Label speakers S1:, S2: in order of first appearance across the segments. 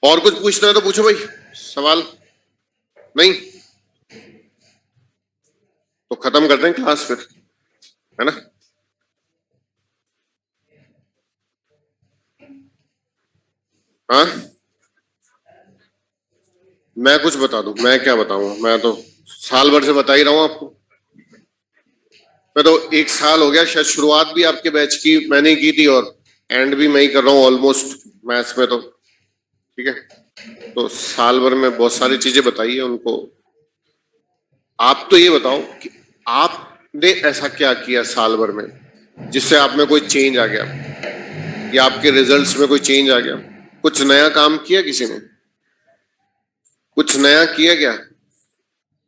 S1: और कुछ पूछना है तो पूछो भाई, सवाल नहीं तो खत्म करते हैं क्लास फिर, है ना। हाँ, मैं कुछ बता दूं, मैं क्या बताऊं, मैं तो साल भर से बता ही रहा हूं आपको। मैं तो एक साल हो गया, शायद शुरुआत भी आपके बैच की मैंने की थी और एंड भी मैं ही कर रहा हूँ ऑलमोस्ट मैथ्स में, तो ठीक है। तो साल भर में बहुत सारी चीजें बताई है उनको। आप तो ये बताओ कि आपने ऐसा क्या किया साल भर में जिससे आप में कोई चेंज आ गया, या आपके रिजल्ट्स में कोई चेंज आ गया। कुछ नया काम किया किसी ने, कुछ नया किया क्या।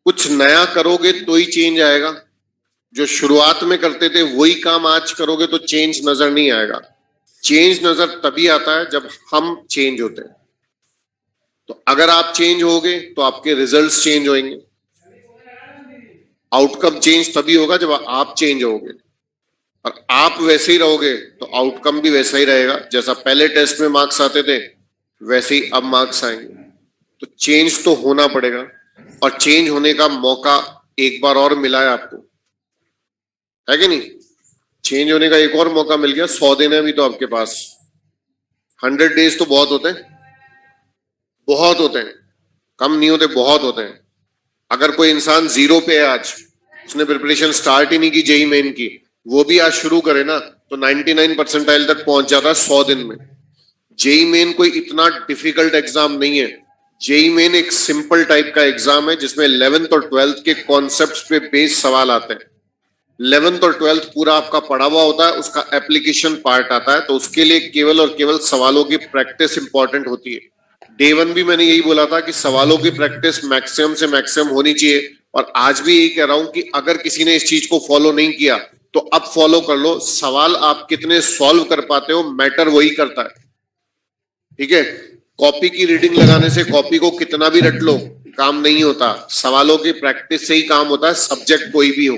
S1: कुछ नया करोगे तो ही चेंज आएगा। जो शुरुआत में करते थे वही काम आज करोगे तो चेंज नजर नहीं आएगा। चेंज नजर तभी आता है जब हम चेंज होते हैं। तो अगर आप चेंज होगे तो आपके रिजल्ट्स चेंज होंगे। आउटकम चेंज तभी होगा जब आप चेंज होगे, और आप वैसे ही रहोगे तो आउटकम भी वैसा ही रहेगा। जैसा पहले टेस्ट में मार्क्स आते थे वैसे ही अब मार्क्स आएंगे। तो चेंज तो होना पड़ेगा, और चेंज होने का मौका एक बार और मिला है आपको, है कि नहीं। चेंज होने का एक और मौका मिल गया। 100 दिन है अभी तो आपके पास। 100 डेज तो बहुत होते हैं, बहुत होते हैं, कम नहीं होते, बहुत होते हैं। अगर कोई इंसान 0 पे है आज, उसने प्रिपरेशन स्टार्ट ही नहीं की जेई मेन की, वो भी आज शुरू करे ना तो 99 परसेंटाइल तक पहुंच जाता है 100 दिन में। जेई मेन कोई इतना डिफिकल्ट एग्जाम नहीं है। जेई मेन एक सिंपल टाइप का एग्जाम है जिसमें 11th और 12th के कॉन्सेप्ट्स पे बेस्ड सवाल आते हैं। 11th और 12th पूरा आपका पढ़ा हुआ होता है, उसका एप्लीकेशन पार्ट आता है, तो उसके लिए केवल और केवल सवालों की प्रैक्टिस इंपॉर्टेंट होती है। डे 1 भी मैंने यही बोला था कि सवालों की प्रैक्टिस मैक्सिमम से मैक्सिमम होनी चाहिए, और आज भी यही कह रहा हूं कि अगर किसी ने इस चीज को फॉलो नहीं किया तो अब फॉलो कर लो। सवाल आप कितने सॉल्व कर पाते हो मैटर वही करता है, ठीक है। कॉपी की रीडिंग लगाने से कॉपी को कितना भी रट लो काम नहीं होता। सवालों की प्रैक्टिस से ही काम होता है, सब्जेक्ट कोई भी हो।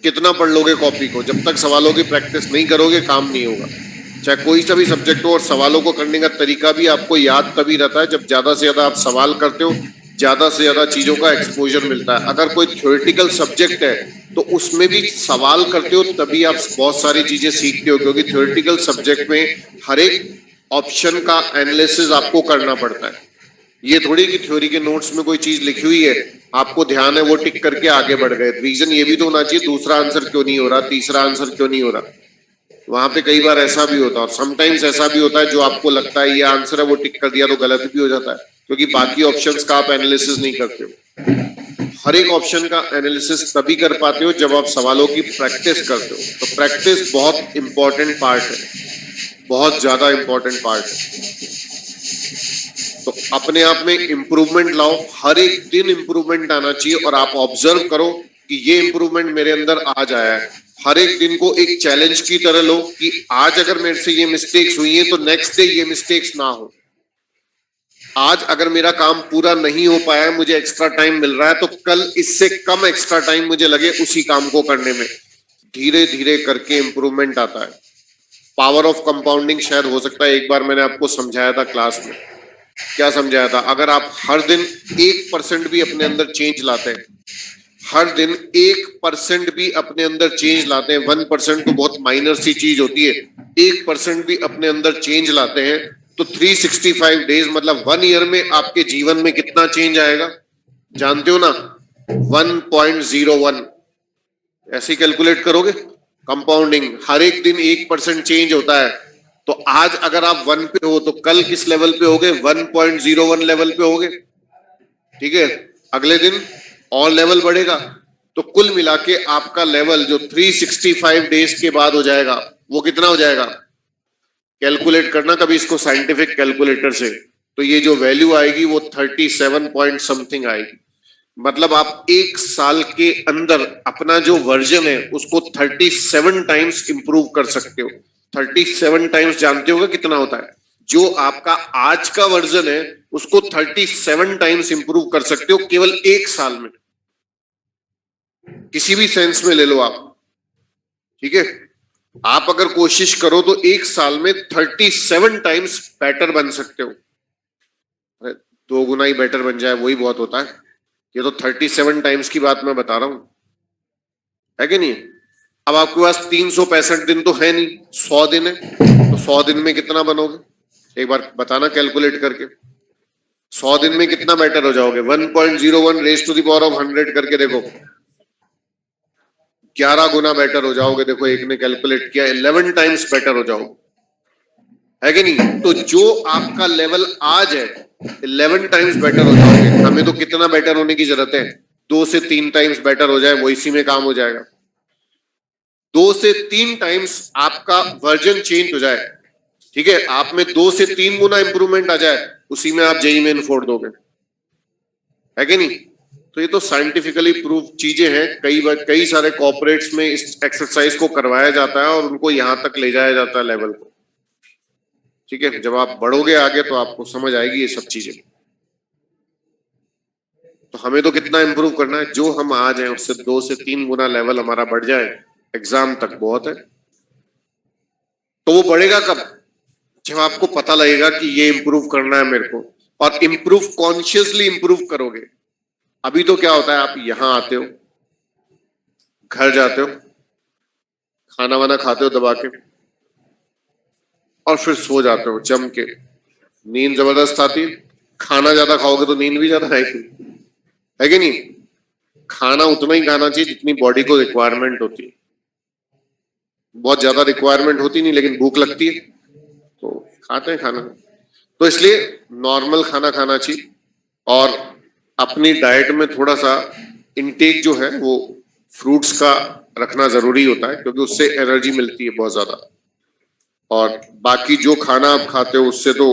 S1: कितना पढ़ लोगे कॉपी को, जब तक सवालों की प्रैक्टिस नहीं करोगे काम नहीं होगा। चाहे कोई सा भी सब्जेक्ट हो, और सवालों को करने का तरीका भी आपको याद तभी रहता है जब ज्यादा से ज्यादा आप सवाल करते हो, ज्यादा से ज्यादा चीजों का एक्सपोजर मिलता है। अगर कोई थ्योरेटिकल सब्जेक्ट है तो उसमें भी सवाल करते हो तभी आप बहुत सारी चीजें सीखते हो, क्योंकि थ्योरेटिकल सब्जेक्ट में हर एक ऑप्शन का एनालिसिस आपको करना पड़ता है। ये थोड़ी कि थ्योरी के नोट्स में कोई चीज लिखी हुई है, आपको ध्यान है, वो टिक करके आगे बढ़ गए। रीजन ये भी तो होना चाहिए, दूसरा आंसर क्यों नहीं हो रहा, तीसरा आंसर क्यों नहीं हो रहा। वहां पे कई बार ऐसा भी होता है, और समटाइम्स ऐसा भी होता है जो आपको लगता है ये आंसर है वो टिक कर दिया तो गलत भी हो जाता है, क्योंकि बाकी ऑप्शंस का आप एनालिसिस नहीं करते हो। हर एक ऑप्शन का एनालिसिस तभी कर पाते हो जब आप सवालों की प्रैक्टिस करते हो। तो प्रैक्टिस बहुत इंपॉर्टेंट पार्ट है, बहुत ज्यादा इंपॉर्टेंट पार्ट है। तो अपने आप में इंप्रूवमेंट लाओ, हर एक दिन इंप्रूवमेंट आना चाहिए, और आप ऑब्जर्व करो कि ये इंप्रूवमेंट मेरे अंदर आज आया है। हर एक दिन को एक चैलेंज की तरह लो कि आज अगर मेरे से ये मिस्टेक्स हुई है तो नेक्स्ट डे ये मिस्टेक्स ना हो। आज अगर मेरा काम पूरा नहीं हो पाया है, मुझे एक्स्ट्रा टाइम मिल रहा है, तो कल इससे कम एक्स्ट्रा टाइम मुझे लगे उसी काम को करने में। धीरे धीरे करके इंप्रूवमेंट आता है। पावर ऑफ कंपाउंडिंग शायद हो सकता है एक बार मैंने आपको समझाया था क्लास में। क्या समझाया था, अगर आप हर दिन 1% भी अपने अंदर चेंज लाते हैं, हर दिन 1% भी अपने अंदर चेंज लाते हैं, 1% तो बहुत माइनर सी चीज होती है, 1% भी अपने अंदर चेंज लाते हैं, तो 365 डेज मतलब 1 ईयर में आपके जीवन में कितना चेंज आएगा जानते हो ना, 1.01। ऐसे कैलकुलेट करोगे, कंपाउंडिंग हर एक दिन 1% चेंज होता है। तो आज अगर आप 1 पे हो तो कल किस लेवल पे होगे, 1.01 लेवल पे होगे, ठीक है। अगले दिन और लेवल बढ़ेगा, तो कुल मिला के आपका लेवल जो 365 डेज के बाद हो जाएगा वो कितना हो जाएगा। कैलकुलेट करना कभी इसको साइंटिफिक कैलकुलेटर से, तो ये जो वैल्यू आएगी वो 37 पॉइंट समथिंग आएगी। मतलब आप एक साल के अंदर अपना जो वर्जन है उसको 37 टाइम्स इंप्रूव कर सकते हो। 37 टाइम्स जानते होगा कितना होता है, जो आपका आज का वर्जन है उसको 37 टाइम्स इंप्रूव कर सकते हो केवल एक साल में। किसी भी सेंस में ले लो आप, ठीक है। आप अगर कोशिश करो तो एक साल में 37 टाइम्स बेटर बन सकते हो। अरे 2 गुना ही बेटर बन जाए वही बहुत होता है। ये तो 37 टाइम्स की बात मैं बता रहा हूं, है कि नहीं? अब आपके पास 365 दिन तो है नहीं, 100 दिन है, तो 100 दिन में कितना बनोगे? एक बार बताना कैलकुलेट करके। 100 दिन में कितना बेटर हो जाओगे? 1.01 raise to the power of 100 करके देखो, 11 गुना बेटर हो जाओगे। देखो एक ने कैलकुलेट किया, 11 टाइम्स बेटर हो जाओगे, है कि नहीं? तो जो आपका लेवल आज है 11 टाइम्स बेटर हो जाओगे। हमें तो कितना बेटर होने की जरूरत है? 2 से 3 टाइम्स बेटर हो जाए, वो इसी में काम हो जाएगा। 2 से 3 टाइम्स आपका वर्जन चेंज हो जाए, ठीक है, आप में 2 से 3 गुना इंप्रूवमेंट आ जाए, उसी में आप जेई मेन फोड़ दोगे, है कि नहीं? तो ये तो साइंटिफिकली प्रूव चीजें हैं। कई सारे कॉर्पोरेट्स में इस एक्सरसाइज को करवाया जाता है और उनको यहां तक ले जाया जाता है लेवल को, ठीक है? जब आप बढ़ोगे आगे तो आपको समझ आएगी ये सब चीजें। तो हमें तो कितना इंप्रूव करना है? जो हम आज हैं उससे 2 से 3 गुना लेवल हमारा बढ़ जाए, एग्जाम तक बहुत है। तो वो बढ़ेगा कब? जब आपको पता लगेगा कि ये इंप्रूव करना है मेरे को, और इंप्रूव कॉन्शियसली इंप्रूव करोगे। अभी तो क्या होता है, आप यहां आते हो, घर जाते हो, खाना वाना खाते हो दबा के, और फिर सो जाते हो जम के। नींद जबरदस्त आती है, खाना ज्यादा खाओगे तो नींद भी ज्यादा आएगी, है कि नहीं? खाना उतना ही खाना चाहिए जितनी बॉडी को रिक्वायरमेंट होती है। बहुत ज्यादा रिक्वायरमेंट होती नहीं, लेकिन भूख लगती है तो खाते हैं खाना। तो इसलिए नॉर्मल खाना खाना चाहिए, और अपनी डाइट में थोड़ा सा इनटेक जो है वो फ्रूट्स का रखना जरूरी होता है, क्योंकि उससे एनर्जी मिलती है बहुत ज्यादा। और बाकी जो खाना आप खाते हो उससे तो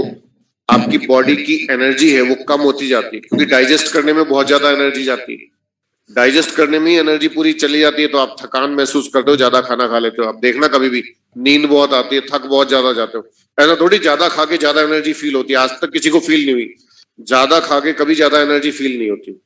S1: आपकी बॉडी की एनर्जी है वो कम होती जाती है, क्योंकि डाइजेस्ट करने में बहुत ज्यादा एनर्जी जाती है। डाइजेस्ट करने में ही एनर्जी पूरी चली जाती है, तो आप थकान महसूस करते हो, ज्यादा खाना खा लेते हो। आप देखना कभी भी, नींद बहुत आती है, थक बहुत ज्यादा जाते हो। ऐसा थोड़ी ज्यादा खा के ज्यादा एनर्जी फील होती है, आज तक किसी को फील नहीं हुई। ज्यादा खा के कभी ज्यादा एनर्जी फील नहीं होती।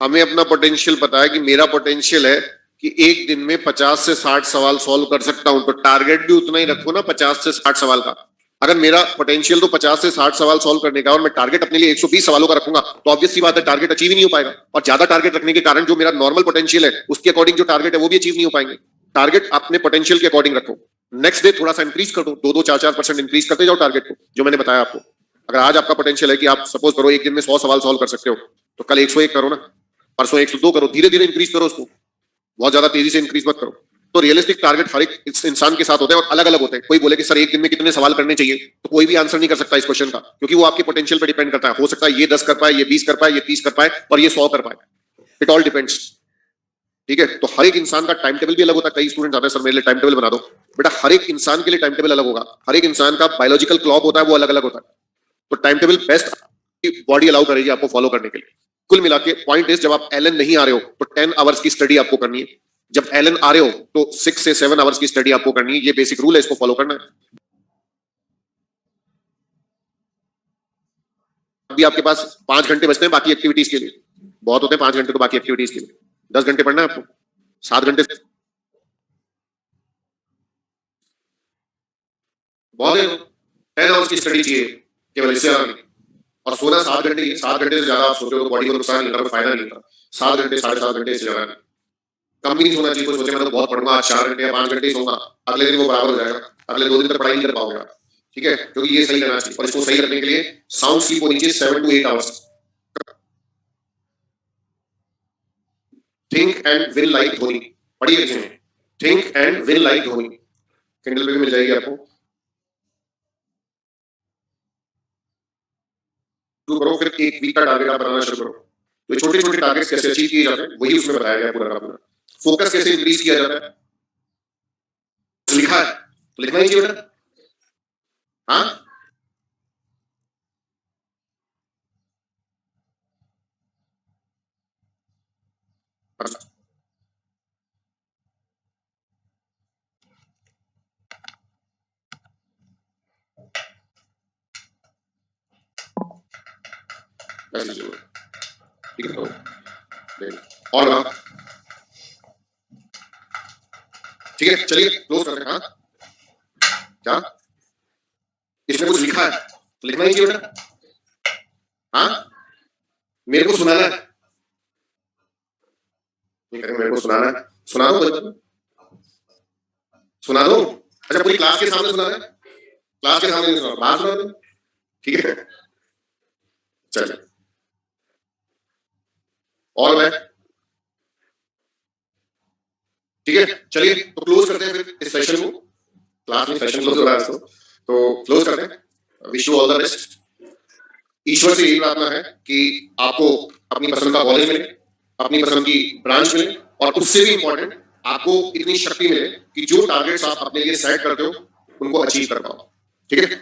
S1: हमें अपना पोटेंशियल पता है कि मेरा पोटेंशियल है कि एक दिन में 50 से 60 सवाल सॉल्व कर सकता हूं, तो टारगेट भी उतना ही रखो ना, 50 से 60 सवाल का। अगर मेरा पोटेंशियल तो 50 से 60 सवाल सॉल्व करने का, और मैं टारगेट अपने लिए 120 सवालों का रखूंगा, तो ऑब्वियस सी बात है टारगेट अचीव ही नहीं हो पाएगा। और ज्यादा टारगेट रखने के कारण जो मेरा नॉर्मल पोटेंशियल है उसके अकॉर्डिंग जो टारगेट है वो भी अचीव नहीं हो पाएंगे। टारगेट अपने पोटेंशियल के अकॉर्डिंग रखो। नेक्स्ट डे थोड़ा सा इंक्रीज कर दो, 2-2, 4-4% इंक्रीज करते जाओ टारगेट को, जो मैंने बताया आपको। अगर आज आपका पोटेंशियल है कि आप सपोज करो एक दिन में 100 सवाल सॉल्व कर सकते हो, तो कल 101 करो ना, परसों 102 करो, धीरे धीरे इंक्रीज करो उसको, बहुत ज्यादा तेजी से इंक्रीज मत करो। तो रियलिस्टिक टारगेट हर एक इंसान के साथ होते हैं और अलग अलग होते हैं। कोई बोले कि सर एक दिन में कितने सवाल करने चाहिए, तो कोई भी आंसर नहीं कर सकता इस क्वेश्चन का, क्योंकि वो आपके पोटेंशियल पर डिपेंड करता है। हो सकता है ये 10 कर पाए, ये 20 कर पाए, ये 30 कर पाए, और ये 100 कर पाए। इट ऑल डिपेंड्स, ठीक है? तो हर एक इंसान का टाइम टेबल भी अलग होता है। कई स्टूडेंट आते हैं, सर मेरे लिए टाइम टेबल बना दो। बेटा हर एक इंसान के लिए टाइम टेबल अलग होगा, हर एक इंसान का बायोलॉजिकल क्लॉक होता है, वो अलग अलग होता है। तो time table best body allow करेगी आपको फॉलो करने के लिए। कुल मिला के पॉइंट इज, जब आप एलन नहीं आ रहे हो तो 10 आवर्स की स्टडी आपको करनी है। जब एलन आ रहे हो तो 6 से 7 आवर्स की स्टडी आपको करनी है। ये बेसिक रूल है, इसको फॉलो करना है। अभी आपके पास 5 घंटे बचते हैं बाकी एक्टिविटीज के लिए। बहुत होते हैं 5 घंटे तो बाकी एक्टिविटीज के लिए। 10 घंटे पढ़ना है आपको, 7 घंटे बहुत है। 10 आवर्स की स्टडी चाहिए केवल, इससे ज्यादा नहीं। और सोना 7 घंटे, 7 घंटे से ज्यादा आप सोते हो तो बॉडी को नुकसान नहीं होता, फायदा नहीं होता। 7 घंटे, 7.5 घंटे से ज्यादा कम भी नहीं सोना चाहिए। कोई सोचे मैं तो बहुत पढ़ूंगा, आज 4 घंटे या 5 घंटे ही सोऊंगा, अगले दिन वो बराबर हो जाएगा, अगले 2 दिन तक पढ़ाई नहीं कर पाओगे आप, ठीक है? क्योंकि ये सही रहना चाहिए, और इसको सही रखने के लिए साउंड स्लीप होनी चाहिए 7 to 8 hours. Think and will like Dhoni, पढ़िए किसी ने, think and will like Dhoni, Kindle पे भी मिल जाएगी आपको। शुरू करो, फिर एक वीक का टारगेट आप बनाना शुरू करो। तो छोटे छोटे टारगेट्स कैसे अचीव किए जाते हैं वही उसमें बताया गया पूरा का पूरा। फोकस कैसे इंक्रीज किया जाता है, लिखा है तो लिखना ही चाहिए बेटा। हाँ, ऐसे जरूर, ठीक है? तो और ठीक है, चलिए क्लोज करते हैं। हाँ क्या? इसमें कुछ लिखा है तो लिखना ही चाहिए बेटा। हाँ, मेरे को सुनाना है, मेरे को सुनाना है, सुना दो बच्चों, सुना दो। अच्छा पूरी क्लास के सामने सुना है, क्लास के सामने नहीं सुना, बाहर सुना दो, ठीक है। चलिए ऑल है, ठीक है। चलिए तो क्लोज करते हैं फिर इस सेशन को, क्लास में सेशन क्लोज हो रहा है तो क्लोज करते हैं। Wish you all the best. ईश्वर से यही प्रार्थना है कि आपको अपनी पसंद का कॉलेज मिले, अपनी पसंद की ब्रांच मिले, और उससे भी इंपॉर्टेंट आपको इतनी शक्ति मिले कि जो टारगेट्स आप अपने लिए सेट करते हो उनको अचीव कर पाओ, ठीक है।